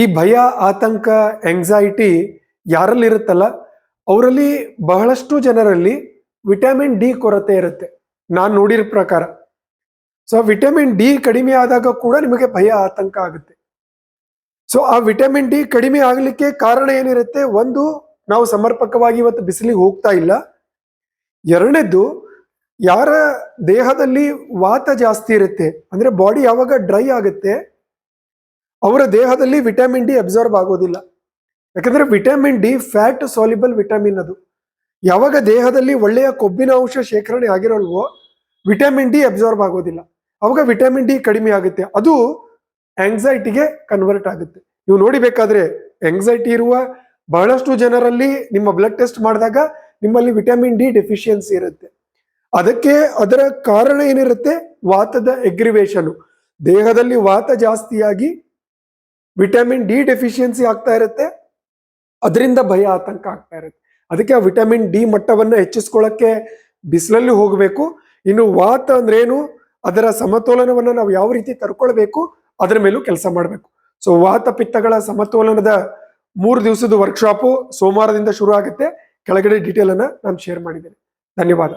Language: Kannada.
ಈ ಭಯ, ಆತಂಕ, ಎಂಗ್ಸೈಟಿ ಯಾರಲ್ಲಿರುತ್ತಲ್ಲ ಅವರಲ್ಲಿ ಬಹಳಷ್ಟು ಜನರಲ್ಲಿ ವಿಟಮಿನ್ ಡಿ ಕೊರತೆ ಇರುತ್ತೆ ನಾನು ನೋಡಿರೋ ಪ್ರಕಾರ. ಸೊ ವಿಟಮಿನ್ ಡಿ ಕಡಿಮೆ ಆದಾಗ ಕೂಡ ನಿಮಗೆ ಭಯ, ಆತಂಕ ಆಗುತ್ತೆ. ಸೊ ಆ ವಿಟಮಿನ್ ಡಿ ಕಡಿಮೆ ಆಗಲಿಕ್ಕೆ ಕಾರಣ ಏನಿರುತ್ತೆ? ಒಂದು, ನಾವು ಸಮರ್ಪಕವಾಗಿ ಇವತ್ತು ಬಿಸಿಲಿಗೆ ಹೋಗ್ತಾ ಇಲ್ಲ. ಎರಡನೇದ್ದು, ಯಾರ ದೇಹದಲ್ಲಿ ವಾತ ಜಾಸ್ತಿ ಇರುತ್ತೆ, ಅಂದ್ರೆ ಬಾಡಿ ಯಾವಾಗ ಡ್ರೈ ಆಗುತ್ತೆ ಅವರ ದೇಹದಲ್ಲಿ ವಿಟಮಿನ್ ಡಿ ಅಬ್ಸಾರ್ಬ್ ಆಗೋದಿಲ್ಲ. ಯಾಕಂದ್ರೆ vitamin D fat soluble vitamin. ಅದು ಯಾವಾಗ ದೇಹದಲ್ಲಿ ಒಳ್ಳೆಯ ಕೊಬ್ಬಿನ ಅಂಶ ಶೇಖರಣೆ ಆಗಿರಲ್ವೋ ವಿಟಮಿನ್ ಡಿ ಅಬ್ಸಾರ್ಬ್ ಆಗೋದಿಲ್ಲ. ಅವಾಗ ವಿಟಮಿನ್ ಡಿ ಕಡಿಮೆ ಆಗುತ್ತೆ, ಅದು ಆಂಗ್ಸೈಟಿಗೆ ಕನ್ವರ್ಟ್ ಆಗುತ್ತೆ. ನೀವು ನೋಡಿಬೇಕಾದ್ರೆ ಆಂಗ್ಸೈಟಿ ಇರುವ ಬಹಳಷ್ಟು ಜನರಲ್ಲಿ ನಿಮ್ಮ ಬ್ಲಡ್ ಟೆಸ್ಟ್ ಮಾಡಿದಾಗ ನಿಮ್ಮಲ್ಲಿ ವಿಟಮಿನ್ ಡಿ ಡೆಫಿಷಿಯನ್ಸಿ ಇರುತ್ತೆ. ಅದರ ಕಾರಣ ಏನಿರುತ್ತೆ? ವಾತದ ಎಗ್ರಿವೇಶನ್. ದೇಹದಲ್ಲಿ ವಾತ ಜಾಸ್ತಿಯಾಗಿ ವಿಟಮಿನ್ ಡಿ ಡೆಫಿಷಿಯನ್ಸಿ ಆಗ್ತಾ ಇರುತ್ತೆ, ಅದರಿಂದ ಭಯ, ಆತಂಕ ಆಗ್ತಾ ಇರುತ್ತೆ. ಅದಕ್ಕೆ ಆ ವಿಟಮಿನ್ ಡಿ ಮಟ್ಟವನ್ನು ಹೆಚ್ಚಿಸ್ಕೊಳ್ಳಕ್ಕೆ ಬಿಸಿಲಲ್ಲಿ ಹೋಗಬೇಕು. ಇನ್ನು ವಾತ ಅಂದ್ರೇನು, ಅದರ ಸಮತೋಲನವನ್ನು ನಾವು ಯಾವ ರೀತಿ ತರ್ಕೊಳ್ಬೇಕು ಅದರ ಮೇಲೂ ಕೆಲಸ ಮಾಡಬೇಕು. ಸೊ ವಾತ ಪಿತ್ತಗಳ ಸಮತೋಲನದ 3 ದಿವಸದ ವರ್ಕ್ಶಾಪು ಸೋಮವಾರದಿಂದ ಶುರು ಆಗುತ್ತೆ. ಕೆಳಗಡೆ ಡೀಟೇಲ್ ಅನ್ನ ನಾನು ಶೇರ್ ಮಾಡಿದ್ದೇನೆ. ಧನ್ಯವಾದ.